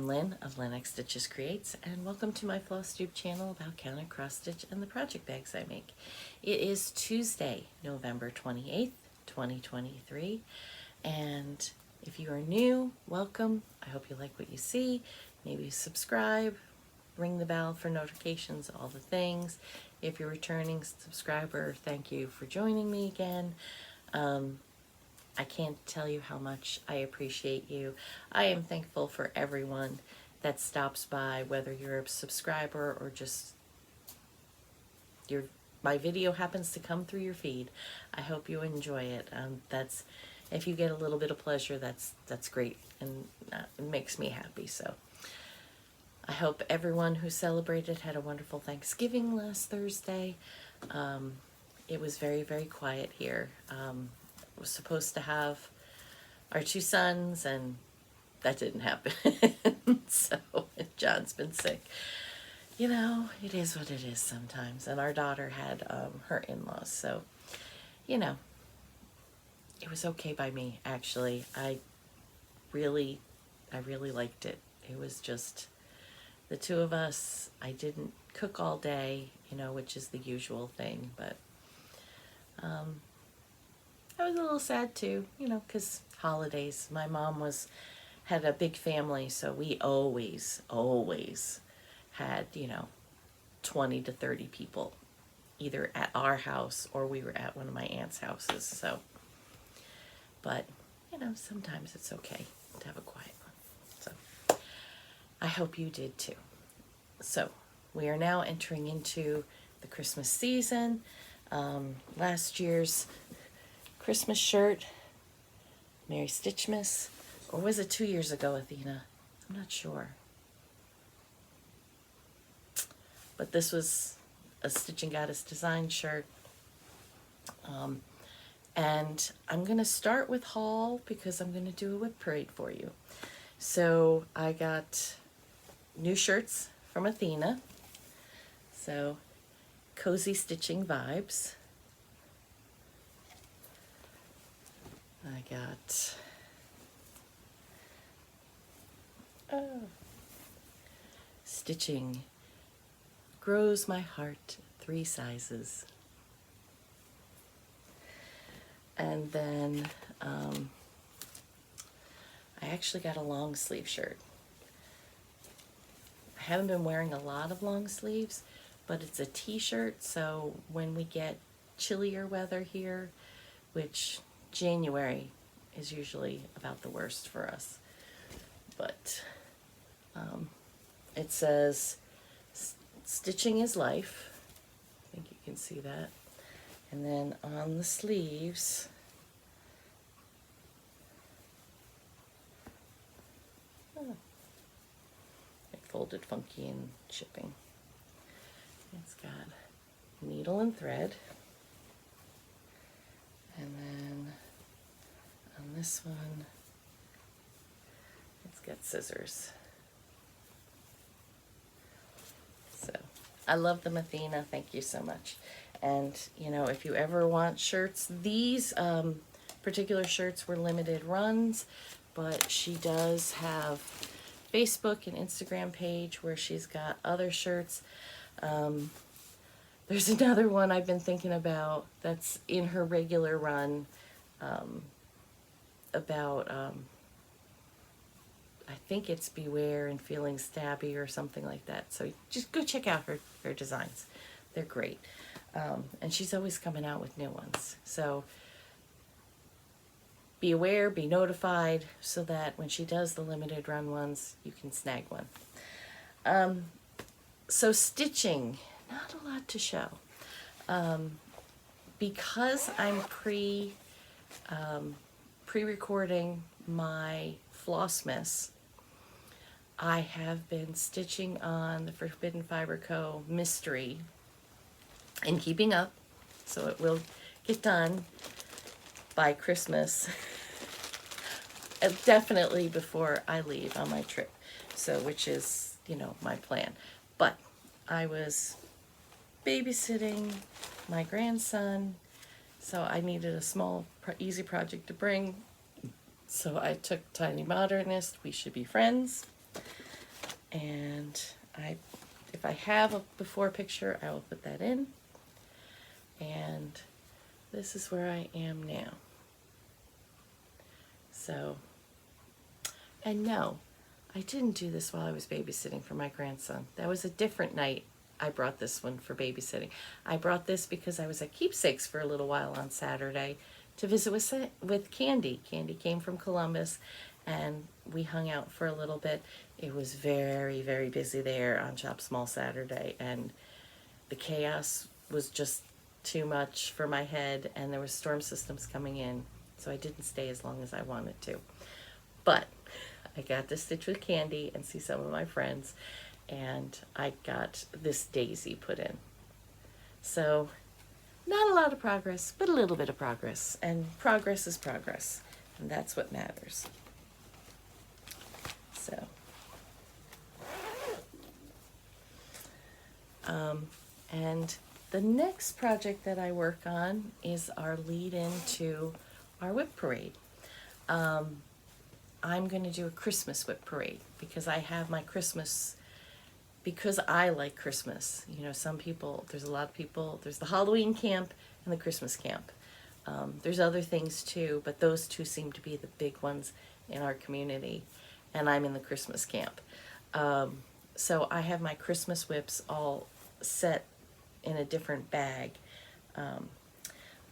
I'm Lynn of Lynn X Stitches Creates, and welcome to my Flosstube channel about counter cross stitch and the project bags I make. It is Tuesday, November 28th, 2023, and if you are new, welcome. I hope you like what you see. Maybe subscribe, ring the bell for notifications, all the things. If you're a returning subscriber, thank you for joining me again. I can't tell you how much I appreciate you. I am thankful for everyone that stops by, whether you're a subscriber or just my video happens to come through your feed. I hope you enjoy it. If you get a little bit of pleasure, that's great, and it makes me happy. So I hope everyone who celebrated had a wonderful Thanksgiving last Thursday. It was very, very quiet here. Was supposed to have our two sons, and that didn't happen. So John's been sick. You know, it is what it is sometimes. And our daughter had her in-laws, so you know, it was okay by me. Actually, I really liked it. It was just the two of us. I didn't cook all day, you know, which is the usual thing, but I was a little sad too, you know, because holidays. My mom had a big family, so we always had, you know, 20 to 30 people, either at our house or we were at one of my aunt's houses. So, but, you know, sometimes it's okay to have a quiet one. So, I hope you did too. So, we are now entering into the Christmas season. Last year's Christmas shirt, Merry Stitchmas, or was it 2 years ago, Athena? I'm not sure. But this was a Stitching Goddess design shirt. And I'm going to start with haul because I'm going to do a WIP parade for you. So I got new shirts from Athena. So cozy stitching vibes. I got Stitching Grows My Heart 3 sizes. And then I actually got a long sleeve shirt. I haven't been wearing a lot of long sleeves, but it's a t-shirt, so when we get chillier weather here, which January is usually about the worst for us, but it says Stitching is Life. I think you can see that. And then on the sleeves, it folded funky in shipping. It's got needle and thread, and then on this one, it's got scissors. So, I love them, Athena. Thank you so much. And, you know, if you ever want shirts, these particular shirts were limited runs, but she does have Facebook and Instagram page where she's got other shirts. There's another one I've been thinking about that's in her regular run, about, I think it's Beware and Feeling Stabby or something like that. So just go check out her designs. They're great. And she's always coming out with new ones. So be aware, be notified, so that when she does the limited run ones, you can snag one. So stitching, not a lot to show. Because I'm pre-recording my Flossmas, I have been stitching on the Forbidden Fiber Co. Mystery and keeping up, so it will get done by Christmas. Definitely before I leave on my trip, so which is, you know, my plan. But I was babysitting my grandson, so I needed a small, easy project to bring. So I took Tiny Modernist, We Should Be Friends, And if I have a before picture, I will put that in. And this is where I am now. So, and no, I didn't do this while I was babysitting for my grandson. That was a different night. I brought this one for babysitting. I brought this because I was at Keepsakes for a little while on Saturday to visit with Candy. Candy came from Columbus, and we hung out for a little bit. It was very, very busy there on Shop Small Saturday, and the chaos was just too much for my head, and there were storm systems coming in, so I didn't stay as long as I wanted to. But I got to stitch with Candy and see some of my friends, and I got this daisy put in. So not a lot of progress, but a little bit of progress, and progress is progress, and that's what matters. So and the next project that I work on is our lead into our WIP parade. I'm going to do a Christmas WIP parade because I have my Christmas, because I like Christmas. You know, some people, there's a lot of people, there's the Halloween camp and the Christmas camp. There's other things too, but those two seem to be the big ones in our community, and I'm in the Christmas camp. So I have my Christmas WIPs all set in a different bag.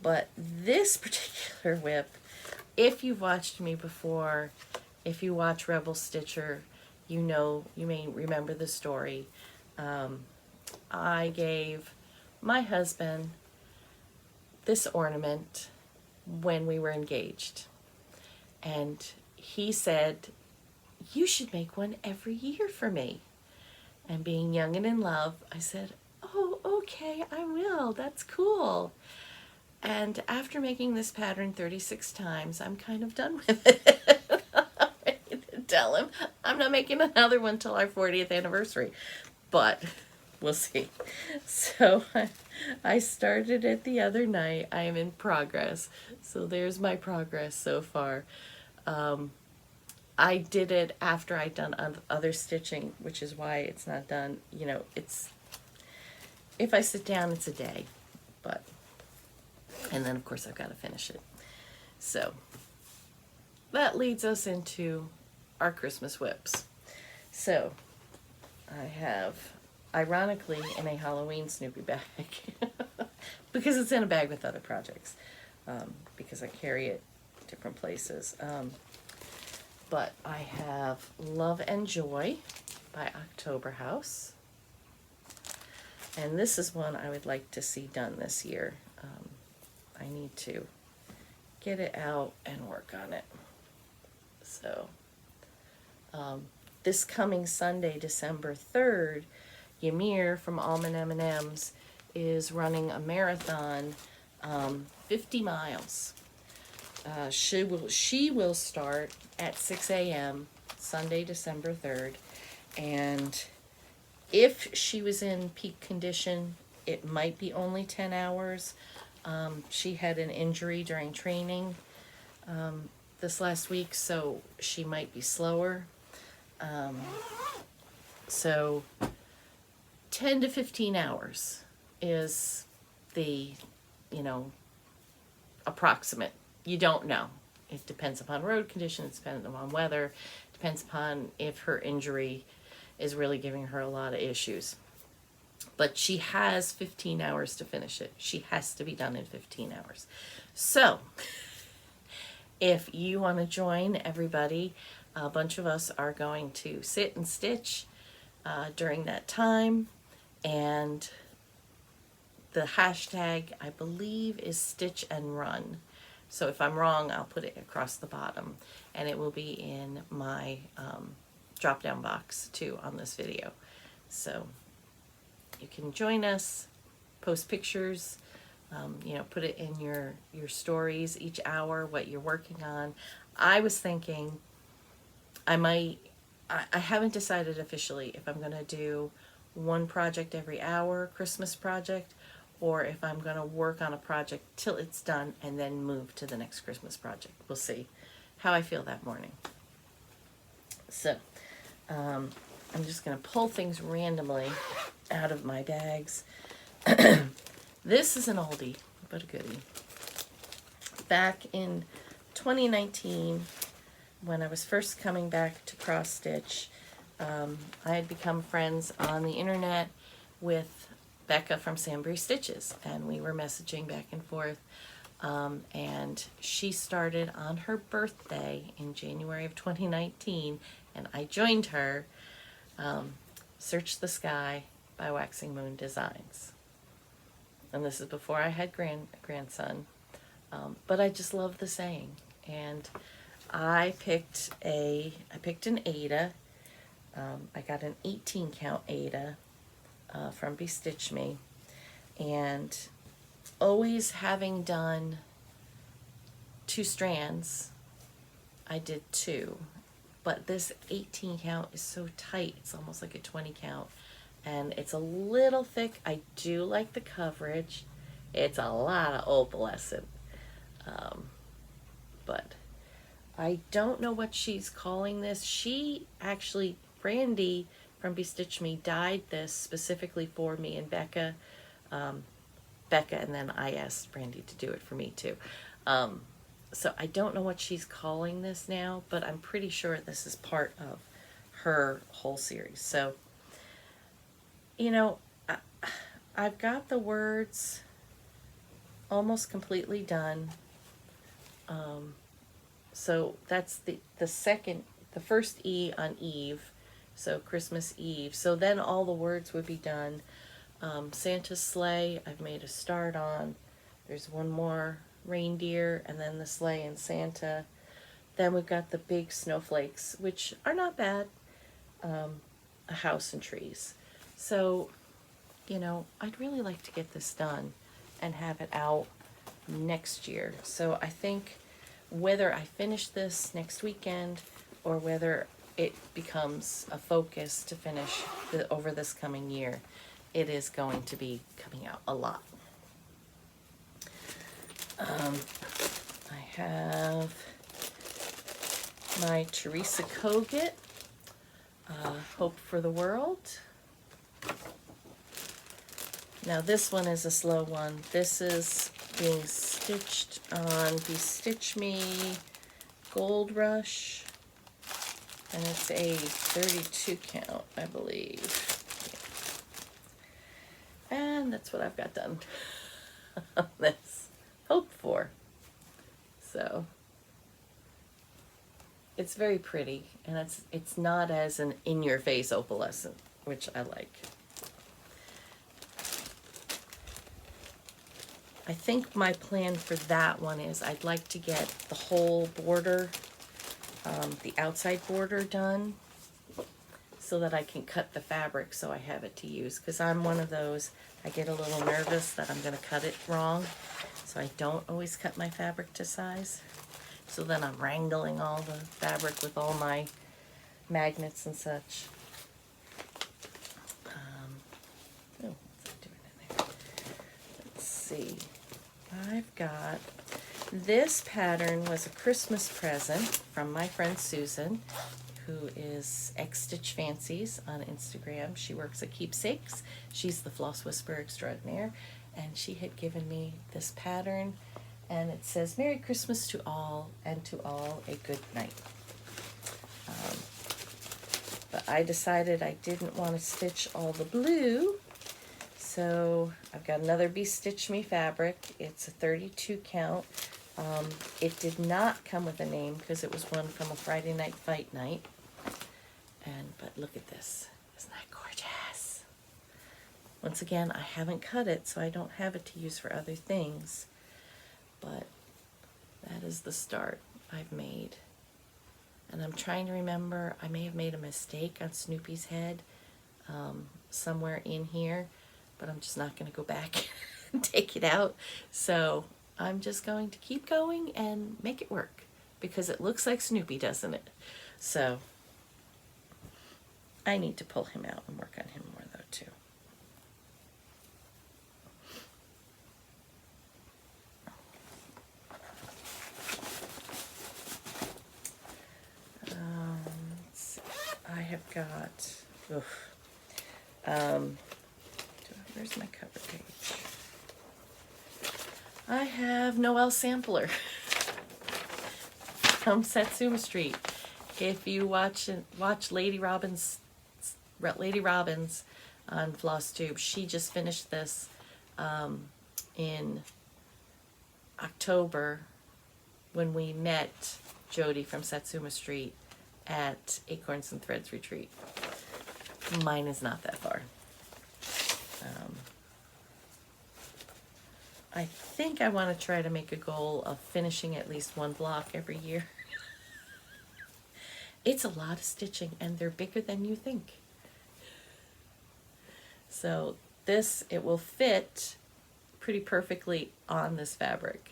But this particular WIP, if you've watched me before, if you watch Rebel Stitcher, you know, you may remember the story. I gave my husband this ornament when we were engaged. And he said, "You should make one every year for me." And being young and in love, I said, "Oh, okay, I will. That's cool." And after making this pattern 36 times, I'm kind of done with it. I'm ready to tell him I'm not making another one till our 40th anniversary. But we'll see. So I started it the other night. I am in progress. So there's my progress so far. I did it after I'd done other stitching, which is why it's not done. You know, it's, if I sit down, it's a day. But, and then of course I've got to finish it. So that leads us into our Christmas WIPs. So I have, ironically, in a Halloween Snoopy bag, because it's in a bag with other projects, because I carry it different places. But I have Love and Joy by October House. And this is one I would like to see done this year. I need to get it out and work on it. So this coming Sunday, December 3rd, Ymir from Almond M&M's is running a marathon, 50 miles. She will start at 6 a.m. Sunday, December 3rd, and if she was in peak condition, it might be only 10 hours. She had an injury during training this last week, so she might be slower. So 10 to 15 hours is the, you know, approximate. You don't know. It depends upon road conditions, depends upon weather, depends upon if her injury is really giving her a lot of issues. But she has 15 hours to finish it. She has to be done in 15 hours. So, if you want to join everybody, a bunch of us are going to sit and stitch during that time. And the hashtag, I believe, is Stitch and Run. So if I'm wrong, I'll put it across the bottom, and it will be in my drop-down box too on this video. So you can join us, post pictures, you know, put it in your stories each hour, what you're working on. I was thinking I haven't decided officially if I'm going to do one project every hour, Christmas project, or if I'm going to work on a project till it's done and then move to the next Christmas project. We'll see how I feel that morning. So, I'm just going to pull things randomly out of my bags. This is an oldie, but a goodie. Back in 2019, when I was first coming back to cross stitch, I had become friends on the internet with Becca from Sambury Stitches, and we were messaging back and forth. And she started on her birthday in January of 2019, and I joined her. Search the Sky by Waxing Moon Designs. And this is before I had grandson. But I just love the saying. And I picked an Ada. I got an 18 count Ada from Bestitch Me. And always having done 2 strands, I did 2. But this 18 count is so tight, it's almost like a 20 count. And it's a little thick. I do like the coverage. It's a lot of opalescent. But I don't know what she's calling this. She actually, Brandy from Bestitch Me, dyed this specifically for me and Becca. And then I asked Brandy to do it for me too. So I don't know what she's calling this now, but I'm pretty sure this is part of her whole series. So, you know, I've got the words almost completely done. So that's the first E on Eve, so Christmas Eve. So then all the words would be done. Santa's sleigh, I've made a start on. There's one more reindeer, and then the sleigh and Santa. Then we've got the big snowflakes, which are not bad. A house and trees. So, you know, I'd really like to get this done and have it out next year. So I think whether I finish this next weekend or whether it becomes a focus to finish over this coming year, it is going to be coming out a lot. I have my Teresa Kogut, Hope for the World. Now this one is a slow one. This is being stitched on Bestitch Me Gold Rush, and it's a 32 count, I believe. And that's what I've got done on this. Hope for. So it's very pretty, and it's not as an in-your-face opalescent, which I like. I think my plan for that one is I'd like to get the whole border, the outside border done, so that I can cut the fabric so I have it to use. Because I'm one of those, I get a little nervous that I'm going to cut it wrong, so I don't always cut my fabric to size. So then I'm wrangling all the fabric with all my magnets and such. What's that doing in there? Let's see. I've got, this pattern was a Christmas present from my friend Susan, who is Stitch Fancies on Instagram. She works at Keepsakes. She's the Floss Whisperer Extraordinaire, and she had given me this pattern, and it says, "Merry Christmas to all, and to all a good night." But I decided I didn't want to stitch all the blue, so I've got another Bestitch Me fabric. It's a 32 count. It did not come with a name because it was one from a Friday Night Fight night. But look at this. Isn't that gorgeous? Once again, I haven't cut it, so I don't have it to use for other things. But that is the start I've made. And I'm trying to remember, I may have made a mistake on Snoopy's head somewhere in here, but I'm just not going to go back and take it out. So I'm just going to keep going and make it work, because it looks like Snoopy, doesn't it? So I need to pull him out and work on him more, though, too. Let's see. I have got Oof. Where's my cover page? I have Noel Sampler from Satsuma Street. If you watch Lady Robin's on Flosstubers, she just finished this in October when we met Jody from Satsuma Street at Acorns and Threads Retreat. Mine is not that far. I think I want to try to make a goal of finishing at least one block every year. It's a lot of stitching, and they're bigger than you think. So this, it will fit pretty perfectly on this fabric.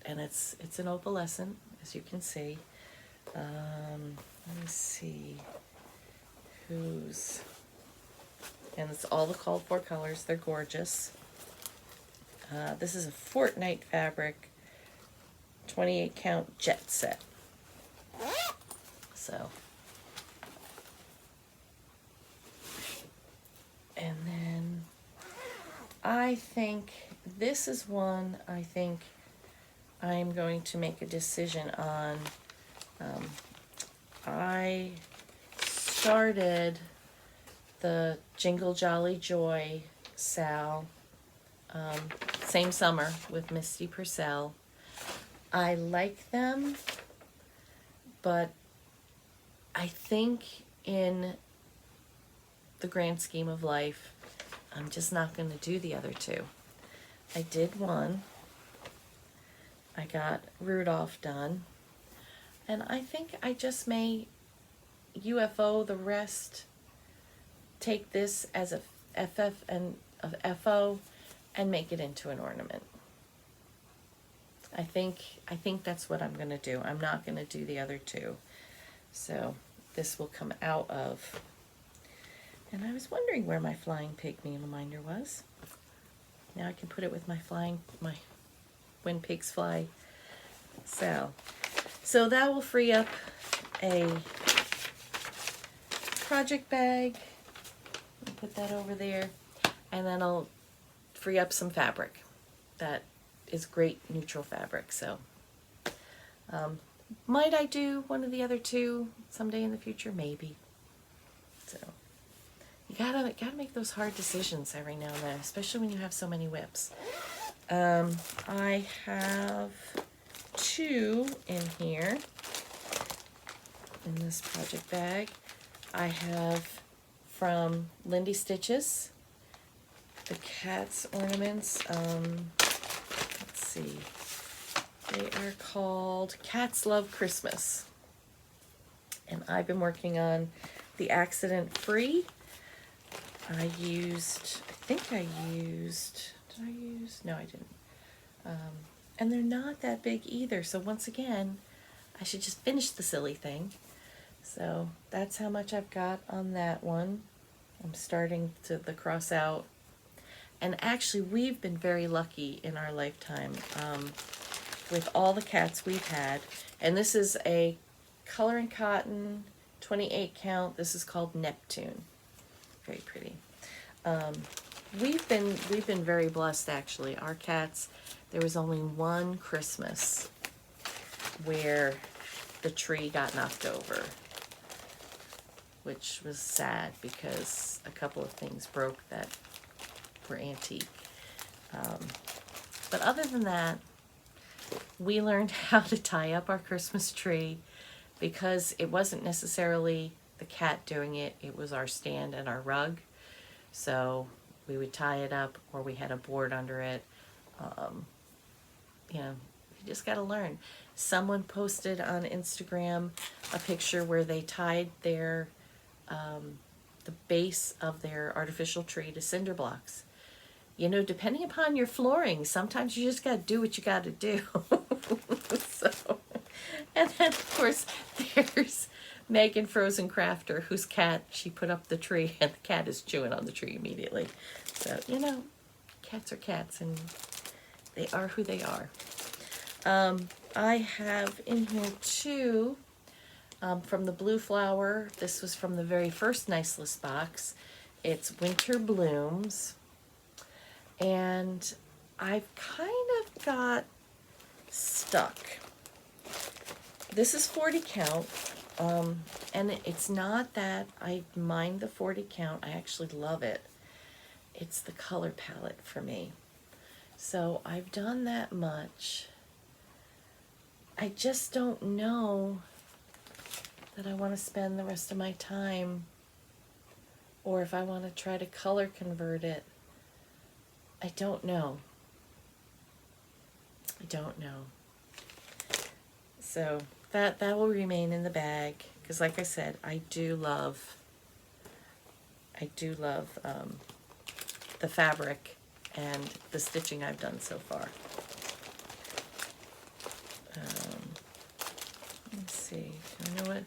And it's an opalescent, as you can see. Let me see who's, and it's all the called for colors. They're gorgeous. This is a Fortnite fabric, 28 count jet set. So, and then I think this is one I think I'm going to make a decision on. I started the Jingle Jolly Joy Sal same summer with Misty Purcell. I like them, but I think in the grand scheme of life, I'm just not going to do the other two. I did one. I got Rudolph done. And I think I just may UFO the rest, take this as a FF and of FO and make it into an ornament. I think that's what I'm going to do. I'm not going to do the other two. So this will come out of, and I was wondering where my flying pig needle minder was. Now I can put it with my When Pigs Fly Sal. So that will free up a project bag. Put that over there, and then I'll free up some fabric that is great neutral fabric. So might I do one of the other two someday in the future? Maybe. So you gotta make those hard decisions every now and then, especially when you have so many WIPs. I have two in here in this project bag. I have from Lindy Stitches the cat's ornaments. Let's see, they are called Cats Love Christmas, and I've been working on the accident free. Did I use, no I didn't. And they're not that big either, so once again I should just finish the silly thing. So that's how much I've got on that one. I'm starting to the cross out. And actually we've been very lucky in our lifetime with all the cats we've had. And this is a color and cotton 28 count. This is called Neptune. Very pretty. We've been very blessed actually. Our cats, there was only one Christmas where the tree got knocked over, which was sad because a couple of things broke that were antique. But other than that, we learned how to tie up our Christmas tree because it wasn't necessarily the cat doing it, it was our stand and our rug. So we would tie it up, or we had a board under it. You know, you just got to learn. Someone posted on Instagram a picture where they tied their the base of their artificial tree to cinder blocks. You know, depending upon your flooring, sometimes you just got to do what you got to do. So, and then of course there's Megan Frozen Crafter, whose cat, she put up the tree and the cat is chewing on the tree immediately. So, you know, cats are cats and they are who they are. I have in here too from the Blue Flower. This was from the very first Nice List box. It's Winter Blooms. And I've kind of got stuck. This is 40 count. And it's not that I mind the 40 count. I actually love it. It's the color palette for me. So I've done that much. I just don't know that I want to spend the rest of my time, or if I want to try to color convert it. I don't know. I don't know. So that will remain in the bag, because like I said, I do love the fabric and the stitching I've done so far. Let's see. You know what?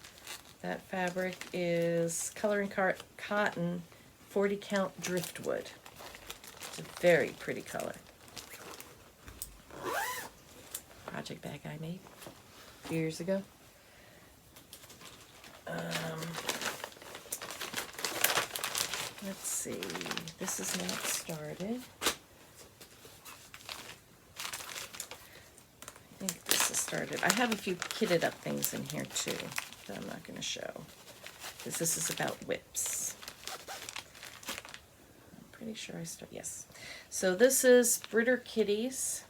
That fabric is Coloring Cotton 40 count driftwood. It's a very pretty color. Project bag I made a few years ago. Let's see. This is not started. I think this is started. I have a few kitted up things in here too that I'm not going to show, because this is about WIPs. I'm pretty sure I start, yes. So this is Britter Kitties,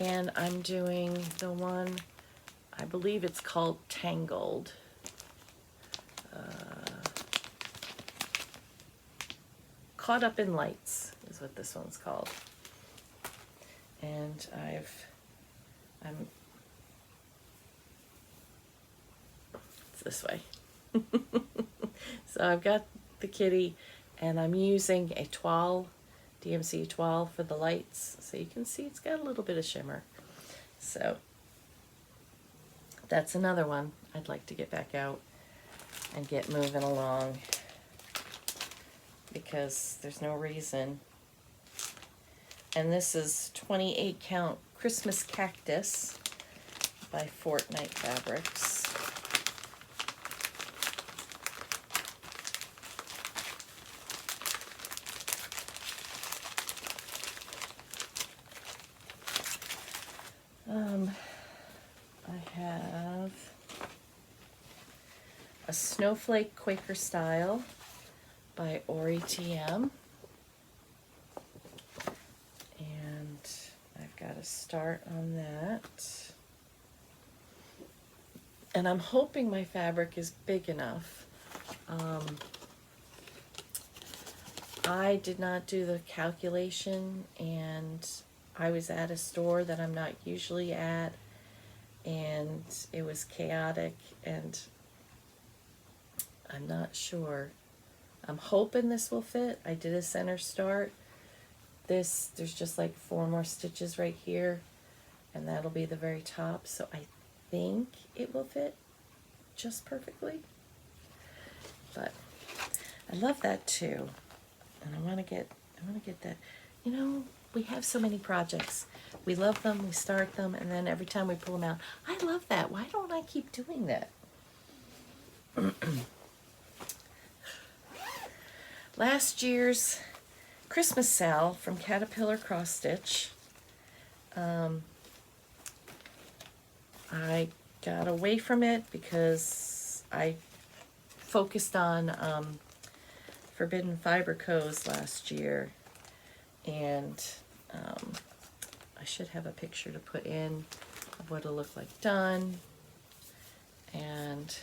and I'm doing the one, I believe it's called Tangled. Caught Up in Lights is what this one's called. And it's this way. So I've got the kitty, and I'm using a toile, DMC toile for the lights. So you can see it's got a little bit of shimmer. So that's another one I'd like to get back out and get moving along, because there's no reason. And this is 28 count Christmas Cactus by Fortnite Fabrics. I have a Snowflake Quaker Style by Ori TM. And I've got to start on that. And I'm hoping my fabric is big enough. I did not do the calculation, and I was at a store that I'm not usually at, and it was chaotic, and I'm not sure. I'm hoping this will fit. I did a center start. There's just like 4 more stitches right here, and that'll be the very top. So I think it will fit just perfectly. But I love that too, and I want to get that. You know, we have so many projects. We love them, we start them, and then every time we pull them out, I love that. Why don't I keep doing that? Last year's Christmas Sal from Caterpillar Cross Stitch. I got away from it because I focused on Forbidden Fiber Co's last year, and I should have a picture to put in of what it'll look like done. And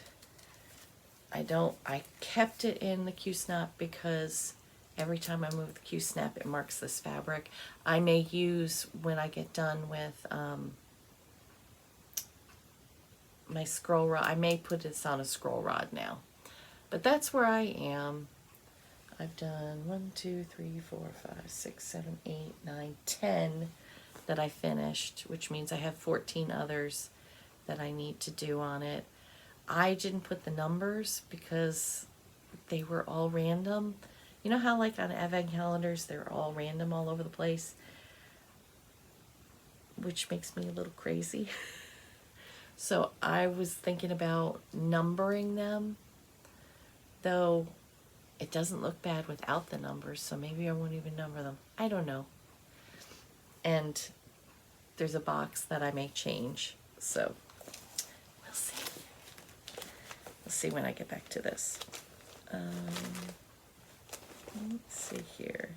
I kept it in the Q-snap because every time I move the Q-snap, it marks this fabric. I may use, when I get done with my scroll rod, I may put this on a scroll rod now. But that's where I am. I've done 1, 2, 3, 4, 5, 6, 7, 8, 9, 10 that I finished, which means I have 14 others that I need to do on it. I didn't put the numbers because they were all random. You know how like on advent calendars they're all random all over the place, which makes me a little crazy. So I was thinking about numbering them, though it doesn't look bad without the numbers, so maybe I won't even number them. I don't know. And there's a box that I may change, so we'll see. We'll see when I get back to this. Let's see here.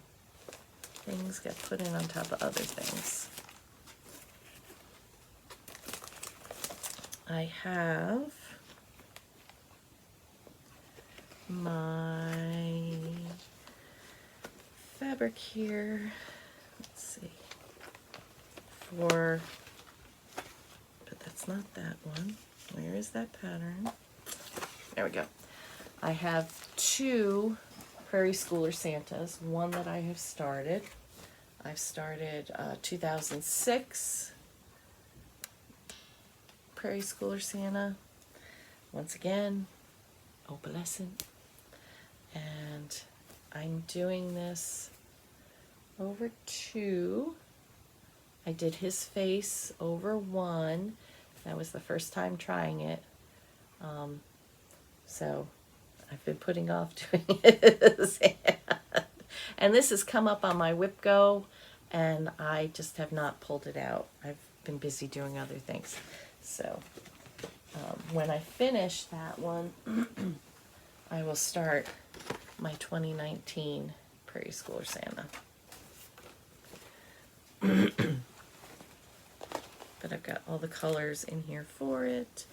Things got put in on top of other things. I have my fabric here. Let's see. But that's not that one. Where is that pattern? There we go. I have two Prairie Schooler Santas. One that I have started. I've started 2006 Prairie Schooler Santa. Once again, opalescent. And I'm doing this over two. I did his face over one. That was the first time trying it. So I've been putting off doing his hand. And this has come up on my WIP Go, and I just have not pulled it out. I've been busy doing other things. So when I finish that one, I will start my 2019 Prairie Schooler Santa. But I've got all the colors in here for it.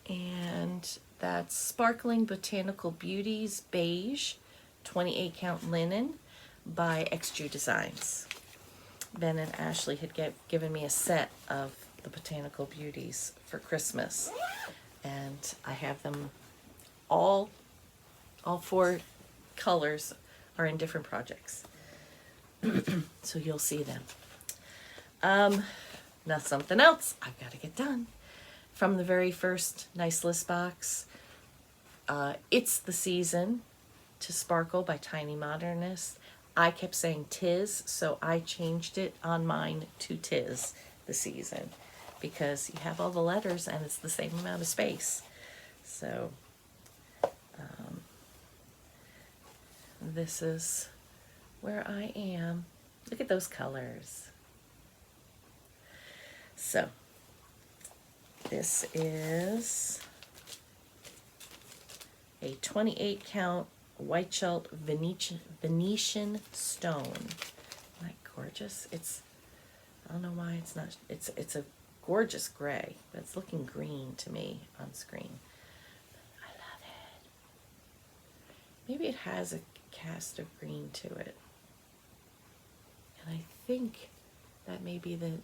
And that's Sparkling Botanical Beauties Beige 28 count linen by XG Designs. Ben and Ashley had given me a set of the Botanical Beauties for Christmas, and I have them all four colors are in different projects. So you'll see them. Now something else I've got to get done. From the very first Nice List box, It's the Season to Sparkle by Tiny Modernist. I kept saying Tis, so I changed it on mine to Tis the Season, because you have all the letters and it's the same amount of space. So this is where I am. Look at those colors. So this is a 28 count white shelt Venetian stone. Isn't that gorgeous? I don't know why it's not, it's a gorgeous gray, but it's looking green to me on screen. I love it. Maybe it has a cast of green to it. And I think that may be the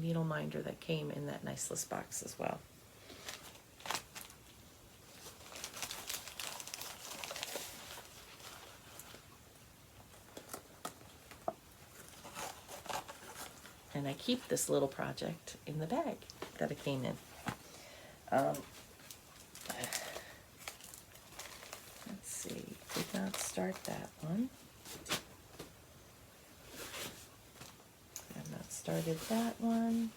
needle minder that came in that Nice List box as well. And I keep this little project in the bag that it came in. Let's see, did not start that one. I've not started that one.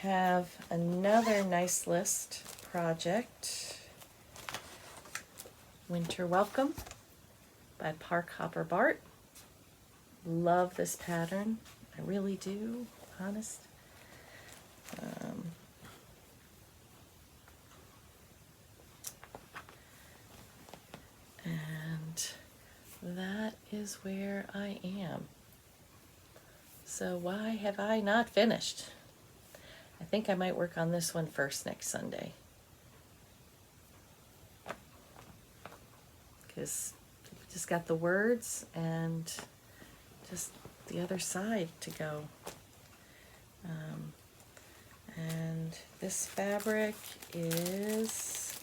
Have another Nice List project. Winter Welcome by Park Hopper Bart. Love this pattern. I really do, honest. And that is where I am. So why have I not finished? I think I might work on this one first next Sunday, because we just got the words and just the other side to go. And this fabric is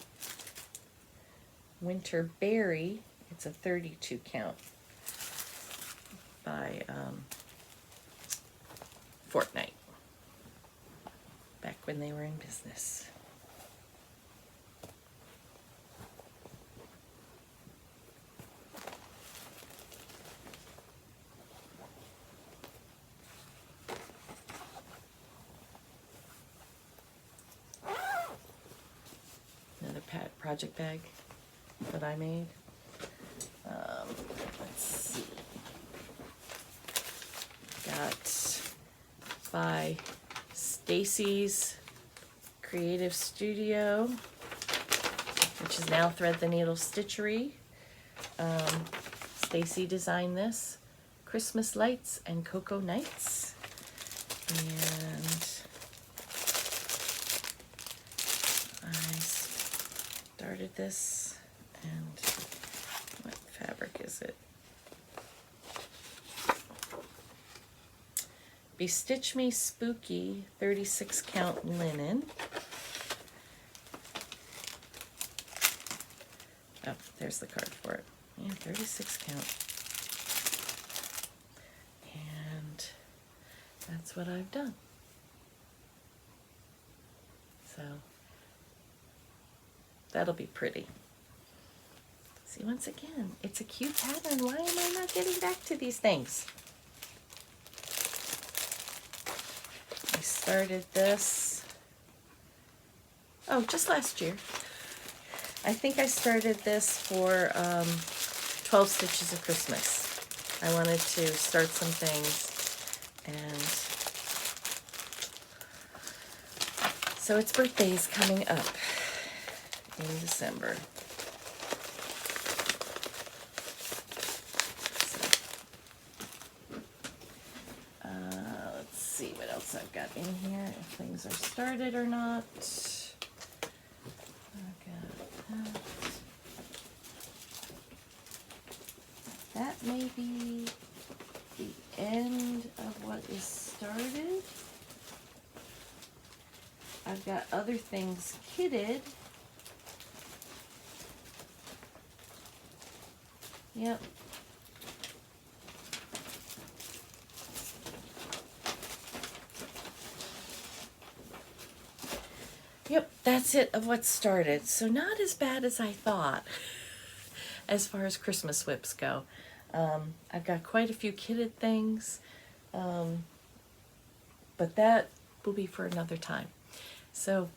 Winter Berry. It's a 32 count by Fortnite, back when they were in business. project bag that I made. Let's see. Got by Stacy's Creative Studio, which is now Thread the Needle Stitchery. Stacy designed this. Christmas lights and cocoa nights. And I started this, and what fabric is it? Bestitch Me Spooky 36 count linen. Oh, there's the card for it. Yeah, 36 count. And that's what I've done. So that'll be pretty. See, once again, it's a cute pattern. Why am I not getting back to these things? I started this, oh, just last year. I think I started this for 12 Stitches of Christmas. I wanted to start some things, and so its birthday is coming up in December. So, let's see what else I've got in here, if things are started or not. That may be the end of what is started. I've got other things kitted. Yep. Yep, that's it of what started. So not as bad as I thought as far as Christmas WIPs go. I've got quite a few kitted things, but that will be for another time. So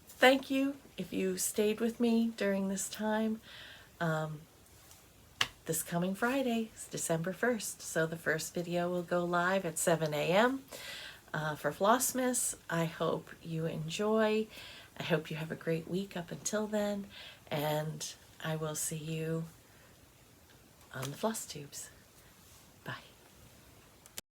thank you if you stayed with me during this time. This coming Friday is December 1st, so the first video will go live at 7 a.m. For Flossmas. I hope you enjoy. I hope you have a great week up until then, and I will see you on the Flosstubes.